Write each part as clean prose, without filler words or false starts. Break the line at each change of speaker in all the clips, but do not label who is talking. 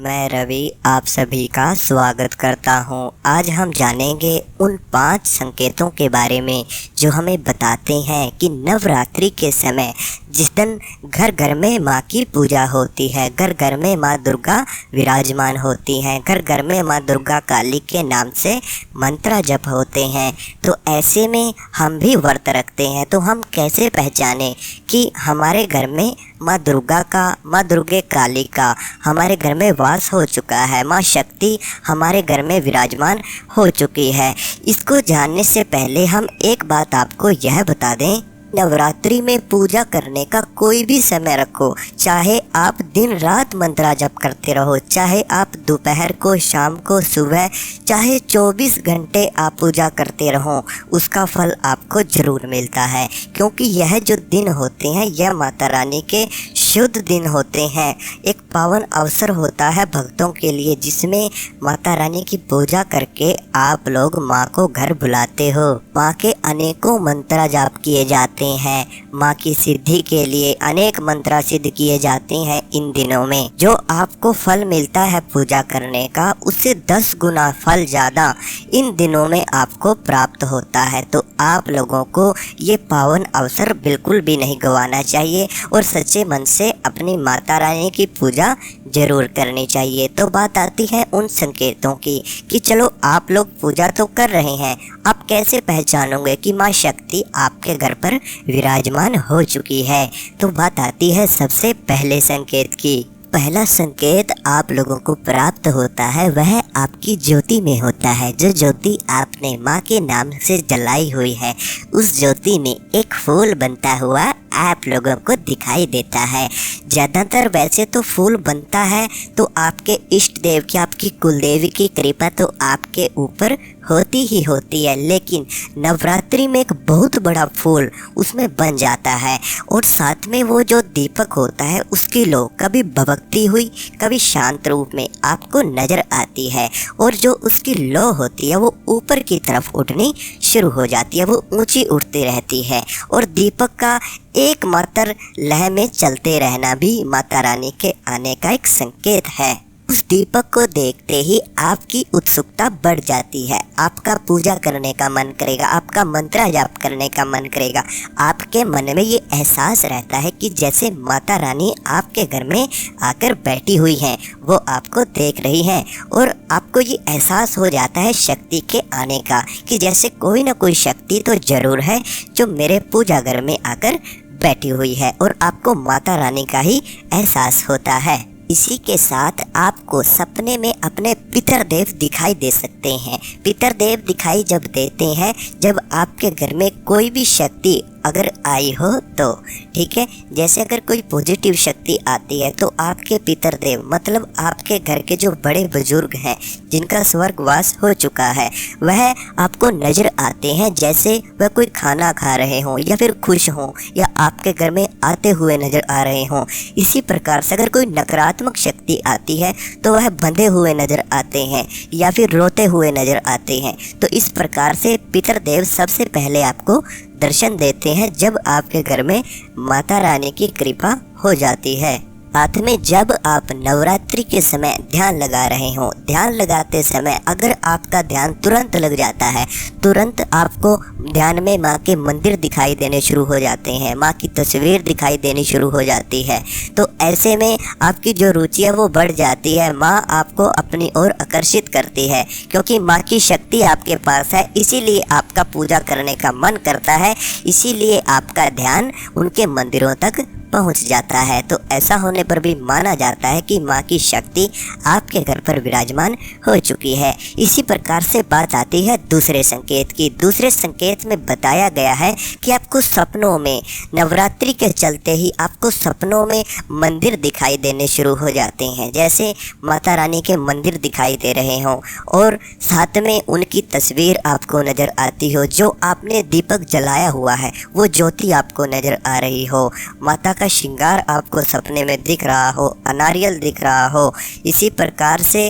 मैं रवि आप सभी का स्वागत करता हूं। आज हम जानेंगे उन 5 संकेतों के बारे में जो हमें बताते हैं कि नवरात्रि के समय जिस दिन घर घर में माँ की पूजा होती है, घर घर में माँ दुर्गा विराजमान होती हैं, घर घर में माँ दुर्गा काली के नाम से मंत्र जप होते हैं। तो ऐसे में हम भी व्रत रखते हैं, तो हम कैसे पहचानें कि हमारे घर में माँ दुर्गा का, माँ दुर्गे काली का हमारे घर में वास हो चुका है, माँ शक्ति हमारे घर में विराजमान हो चुकी है। इसको जानने से पहले हम एक बात आपको यह बता दें, नवरात्रि में पूजा करने का कोई भी समय रखो, चाहे आप दिन रात मंत्रा जप करते रहो, चाहे आप दोपहर को, शाम को, सुबह, चाहे 24 घंटे आप पूजा करते रहो, उसका फल आपको ज़रूर मिलता है। क्योंकि यह जो दिन होते हैं यह माता रानी के शुद्ध दिन होते हैं, एक पावन अवसर होता है भक्तों के लिए, जिसमें माता रानी की पूजा करके आप लोग माँ को घर बुलाते हो। माँ के अनेकों मंत्र जाप किए जाते हैं, माँ की सिद्धि के लिए अनेक मंत्र सिद्ध किए जाते हैं। इन दिनों में जो आपको फल मिलता है पूजा करने का, उससे 10 गुना फल ज़्यादा इन दिनों में आपको प्राप्त होता है। तो आप लोगों को ये पावन अवसर बिल्कुल भी नहीं गंवाना चाहिए और सच्चे मन से अपनी माता रानी की पूजा जरूर करनी चाहिए। तो बात आती है उन संकेतों की कि चलो आप लोग पूजा तो कर रहे हैं, आप कैसे पहचानोगे कि माँ शक्ति आपके घर पर विराजमान हो चुकी है। तो बात आती है सबसे पहले संकेत की। पहला संकेत आप लोगों को प्राप्त होता है वह आपकी ज्योति में होता है। जो ज्योति आपने माँ के नाम से जलाई हुई है, उस ज्योति में एक फूल बनता हुआ आप लोगों को दिखाई देता है। ज़्यादातर वैसे तो फूल बनता है तो आपके इष्ट देव की, आपकी कुलदेवी की कृपा तो आपके ऊपर होती ही होती है, लेकिन नवरात्रि में एक बहुत बड़ा फूल उसमें बन जाता है और साथ में वो जो दीपक होता है उसकी लो कभी भभकती हुई, कभी शांत रूप में आपको नज़र आती है और जो उसकी लो होती है वो ऊपर की तरफ उठनी शुरू हो जाती है, वो ऊंची उठती रहती है। और दीपक का एकमात्र लय में चलते रहना भी माता रानी के आने का एक संकेत है। उस दीपक को देखते ही आपकी उत्सुकता बढ़ जाती है, आपका पूजा करने का मन करेगा, आपका मंत्र जाप करने का मन करेगा। आपके मन में ये एहसास रहता है कि जैसे माता रानी आपके घर में आकर बैठी हुई हैं, वो आपको देख रही हैं और आपको ये एहसास हो जाता है शक्ति के आने का कि जैसे कोई ना कोई शक्ति तो ज़रूर है जो मेरे पूजा घर में आकर बैठी हुई है, और आपको माता रानी का ही एहसास होता है। इसी के साथ आपको सपने में अपने पितर देव दिखाई दे सकते हैं। पितर देव दिखाई जब देते हैं जब आपके घर में कोई भी शक्ति अगर आई हो तो, ठीक है, जैसे अगर कोई पॉजिटिव शक्ति आती है तो आपके पितर देव मतलब आपके घर के जो बड़े बुजुर्ग हैं जिनका स्वर्गवास हो चुका है, वह आपको नज़र आते हैं जैसे वह कोई खाना खा रहे हों या फिर खुश हों या आपके घर में आते हुए नज़र आ रहे हों। इसी प्रकार से अगर कोई नकारात्मक शक्ति आती है तो वह बंधे हुए नज़र आते हैं या फिर रोते हुए नज़र आते हैं। तो इस प्रकार से पितर देव सबसे पहले आपको दर्शन देते हैं जब आपके घर में माता रानी की कृपा हो जाती है। साथ में जब आप नवरात्रि के समय ध्यान लगा रहे हों, ध्यान लगाते समय अगर आपका ध्यान तुरंत लग जाता है, तुरंत आपको ध्यान में माँ के मंदिर दिखाई देने शुरू हो जाते हैं, माँ की तस्वीर दिखाई देनी शुरू हो जाती है, तो ऐसे में आपकी जो रुचि है वो बढ़ जाती है। माँ आपको अपनी ओर आकर्षित करती है क्योंकि माँ की शक्ति आपके पास है, इसीलिए आपका पूजा करने का मन करता है, इसीलिए आपका ध्यान उनके मंदिरों तक पहुंच जाता है। तो ऐसा होने पर भी माना जाता है कि माँ की शक्ति आपके घर पर विराजमान हो चुकी है। इसी प्रकार से बात आती है दूसरे संकेत की। दूसरे संकेत में बताया गया है कि आपको सपनों में, नवरात्रि के चलते ही आपको सपनों में मंदिर दिखाई देने शुरू हो जाते हैं, जैसे माता रानी के मंदिर दिखाई दे रहे हों और साथ में उनकी तस्वीर आपको नज़र आती हो, जो आपने दीपक जलाया हुआ है वो ज्योति आपको नज़र आ रही हो, माता का श्रृंगार आपको सपने में दिख रहा हो, नारियल दिख रहा हो। इसी प्रकार से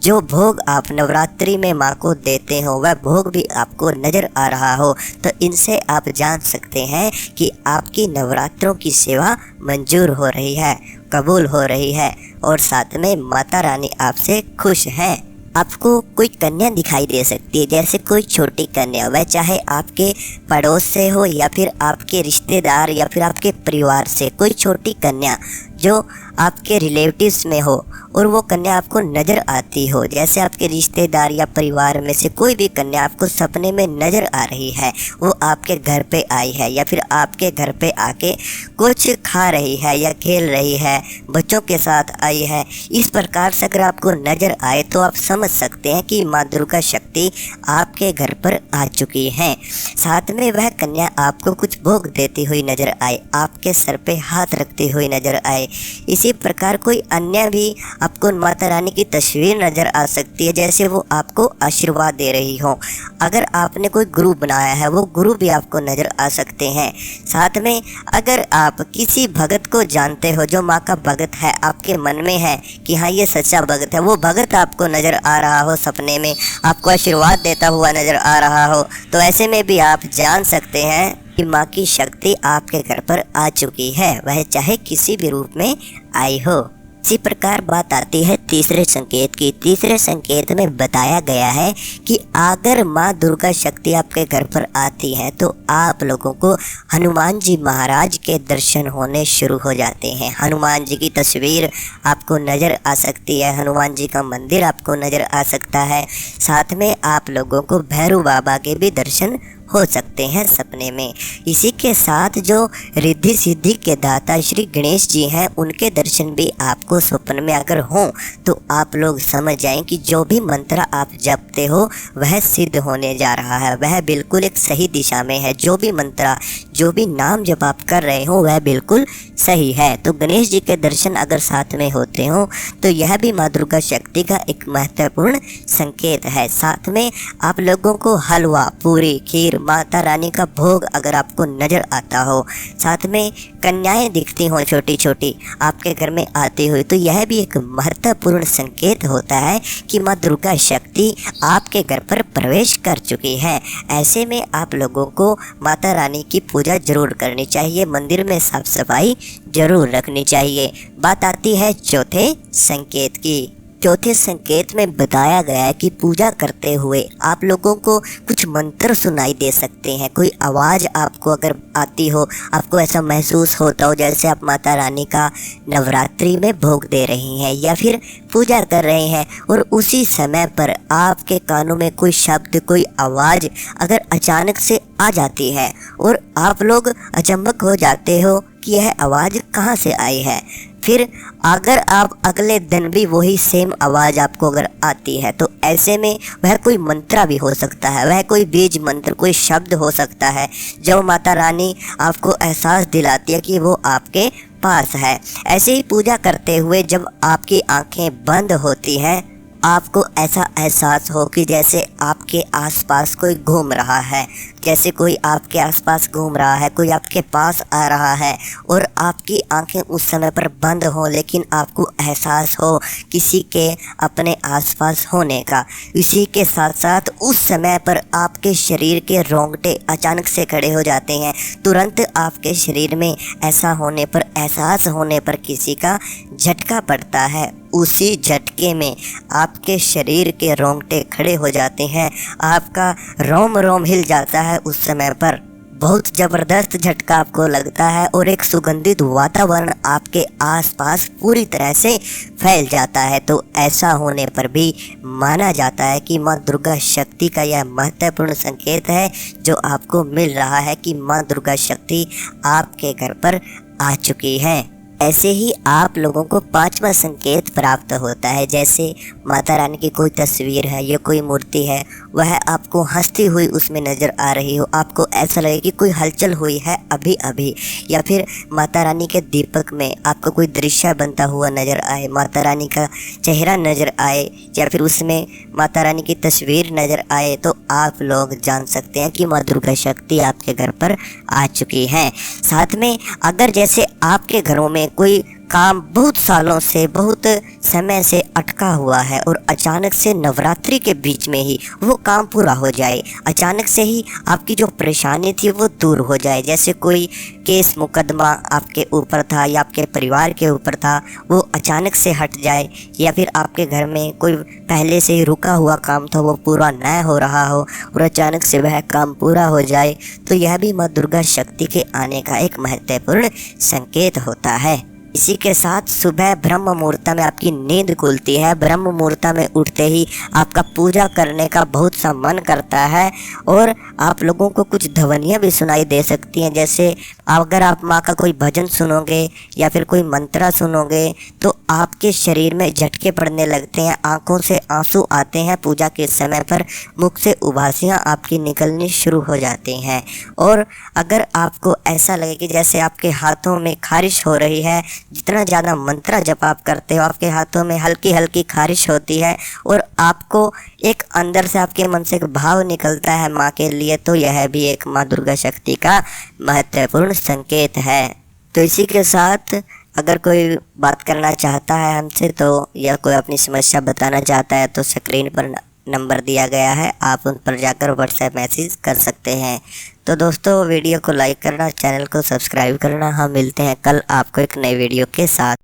जो भोग आप नवरात्रि में माँ को देते हो वह भोग भी आपको नज़र आ रहा हो, तो इनसे आप जान सकते हैं कि आपकी नवरात्रों की सेवा मंजूर हो रही है, कबूल हो रही है और साथ में माता रानी आपसे खुश हैं। आपको कोई कन्या दिखाई दे सकती है, जैसे कोई छोटी कन्या, वह चाहे आपके पड़ोस से हो या फिर आपके रिश्तेदार या फिर आपके परिवार से, कोई छोटी कन्या जो आपके रिलेटिव्स में हो और वो कन्या आपको नज़र आती हो, जैसे आपके रिश्तेदार या परिवार में से कोई भी कन्या आपको सपने में नज़र आ रही है, वो आपके घर पे आई है या फिर आपके घर पे आके कुछ खा रही है या खेल रही है, बच्चों के साथ आई है, इस प्रकार से अगर आपको नज़र आए तो आप समझ सकते हैं कि माँ दुर्गा शक्ति आपके घर पर आ चुकी हैं। साथ में वह कन्या आपको कुछ भोग देती हुई नज़र आए, आपके सर पे हाथ रखती हुई नज़र आए। इसी प्रकार कोई अन्य भी आपको माता रानी की तस्वीर नज़र आ सकती है, जैसे वो आपको आशीर्वाद दे रही हो। अगर आपने कोई गुरु बनाया है वो गुरु भी आपको नज़र आ सकते हैं। साथ में अगर आप किसी भगत को जानते हो जो माँ का भगत है, आपके मन में है कि हाँ ये सच्चा भगत है, वो भगत आपको नज़र आ रहा हो, सपने में आपको आशीर्वाद देता हुआ नज़र आ रहा हो, तो ऐसे में भी आप जान सकते हैं कि माँ की शक्ति आपके घर पर आ चुकी है, वह चाहे किसी भी रूप में आई हो। इसी प्रकार बात आती है तीसरे संकेत की। तीसरे संकेत में बताया गया है कि अगर माँ दुर्गा शक्ति आपके घर पर आती है तो आप लोगों को हनुमान जी महाराज के दर्शन होने शुरू हो जाते हैं। हनुमान जी की तस्वीर आपको नज़र आ सकती है, हनुमान जी का मंदिर आपको नज़र आ सकता है। साथ में आप लोगों को भैरव बाबा के भी दर्शन हो सकते हैं सपने में। इसी के साथ जो रिद्धि सिद्धि के दाता श्री गणेश जी हैं, उनके दर्शन भी आपको स्वप्न में अगर हों तो आप लोग समझ जाएं कि जो भी मंत्र आप जपते हो वह सिद्ध होने जा रहा है, वह बिल्कुल एक सही दिशा में है। जो भी मंत्र, जो भी नाम जब आप कर रहे हो वह बिल्कुल सही है। तो गणेश जी के दर्शन अगर साथ में होते हो तो यह भी माँ दुर्गा शक्ति का एक महत्वपूर्ण संकेत है। साथ में आप लोगों को हलवा, पूरी, खीर, माता रानी का भोग अगर आपको नज़र आता हो, साथ में कन्याएं दिखती हों छोटी छोटी आपके घर में आती हुई, तो यह भी एक महत्वपूर्ण संकेत होता है कि माँ दुर्गा शक्ति आपके घर पर प्रवेश कर चुकी है। ऐसे में आप लोगों को माता रानी की पूजा जरूर करनी चाहिए, मंदिर में साफ सफाई जरूर रखनी चाहिए। बात आती है चौथे संकेत की। चौथे संकेत में बताया गया है कि पूजा करते हुए आप लोगों को कुछ मंत्र सुनाई दे सकते हैं। कोई आवाज़ आपको अगर आती हो, आपको ऐसा महसूस होता हो जैसे आप माता रानी का नवरात्रि में भोग दे रही हैं या फिर पूजा कर रहे हैं और उसी समय पर आपके कानों में कोई शब्द, कोई आवाज़ अगर अचानक से आ जाती है और आप लोग अचंभक हो जाते हो कि यह आवाज़ कहाँ से आई है। फिर अगर आप अगले दिन भी वही सेम आवाज़ आपको अगर आती है तो ऐसे में वह कोई मंत्र भी हो सकता है, वह कोई बीज मंत्र, कोई शब्द हो सकता है जो माता रानी आपको एहसास दिलाती है कि वो आपके पास है। ऐसे ही पूजा करते हुए जब आपकी आंखें बंद होती हैं, आपको ऐसा एहसास हो कि जैसे आपके आसपास कोई घूम रहा है, जैसे कोई आपके आसपास घूम रहा है, कोई आपके पास आ रहा है और आपकी आंखें उस समय पर बंद हो, लेकिन आपको एहसास हो किसी के अपने आसपास होने का। इसी के साथ साथ उस समय पर आपके शरीर के रोंगटे अचानक से खड़े हो जाते हैं। तुरंत आपके शरीर में ऐसा होने पर, एहसास होने पर किसी का झटका पड़ता है। उसी झटके में आपके शरीर के रोंगटे खड़े हो जाते हैं, आपका रोम रोम हिल जाता है। उस समय पर बहुत ज़बरदस्त झटका आपको लगता है और एक सुगंधित वातावरण आपके आसपास पूरी तरह से फैल जाता है। तो ऐसा होने पर भी माना जाता है कि माँ दुर्गा शक्ति का यह महत्वपूर्ण संकेत है जो आपको मिल रहा है कि माँ दुर्गा शक्ति आपके घर पर आ चुकी है। ऐसे ही आप लोगों को पांचवा संकेत प्राप्त होता है, जैसे माता रानी की कोई तस्वीर है या कोई मूर्ति है, वह आपको हंसती हुई उसमें नज़र आ रही हो, आपको ऐसा लगे कि कोई हलचल हुई है अभी अभी, या फिर माता रानी के दीपक में आपको कोई दृश्य बनता हुआ नज़र आए, माता रानी का चेहरा नज़र आए या फिर उसमें माता रानी की तस्वीर नज़र आए, तो आप लोग जान सकते हैं कि माँ दुर्गा शक्ति आपके घर पर आ चुकी है। साथ में अगर जैसे आपके घरों में कोई काम बहुत सालों से, बहुत समय से अटका हुआ है और अचानक से नवरात्रि के बीच में ही वो काम पूरा हो जाए, अचानक से ही आपकी जो परेशानी थी वो दूर हो जाए। जैसे कोई केस मुकदमा आपके ऊपर था या आपके परिवार के ऊपर था, वो अचानक से हट जाए, या फिर आपके घर में कोई पहले से ही रुका हुआ काम था वो पूरा न हो रहा हो और अचानक से वह काम पूरा हो जाए, तो यह भी माँ दुर्गा शक्ति के आने का एक महत्वपूर्ण संकेत होता है। इसी के साथ सुबह ब्रह्म मुहूर्त में आपकी नींद खुलती है। ब्रह्म मुहूर्त में उठते ही आपका पूजा करने का बहुत सा मन करता है और आप लोगों को कुछ ध्वनियाँ भी सुनाई दे सकती हैं। जैसे अगर आप माँ का कोई भजन सुनोगे या फिर कोई मंत्रा सुनोगे तो आपके शरीर में झटके पड़ने लगते हैं, आंखों से आंसू आते हैं, पूजा के समय पर मुख से उबासियाँ आपकी निकलनी शुरू हो जाती हैं। और अगर आपको ऐसा लगे कि जैसे आपके हाथों में खारिश हो रही है, जितना ज़्यादा मंत्रा जप आप करते हो आपके हाथों में हल्की हल्की खारिश होती है और आपको एक अंदर से आपके मन से एक भाव निकलता है माँ के लिए, तो यह भी एक माँ दुर्गा शक्ति का महत्वपूर्ण संकेत है। तो इसी के साथ अगर कोई बात करना चाहता है हमसे तो, या कोई अपनी समस्या बताना चाहता है, तो स्क्रीन पर नंबर दिया गया है, आप उन पर जाकर व्हाट्सएप मैसेज कर सकते हैं। तो दोस्तों, वीडियो को लाइक करना, चैनल को सब्सक्राइब करना। हम मिलते हैं कल आपको एक नई वीडियो के साथ।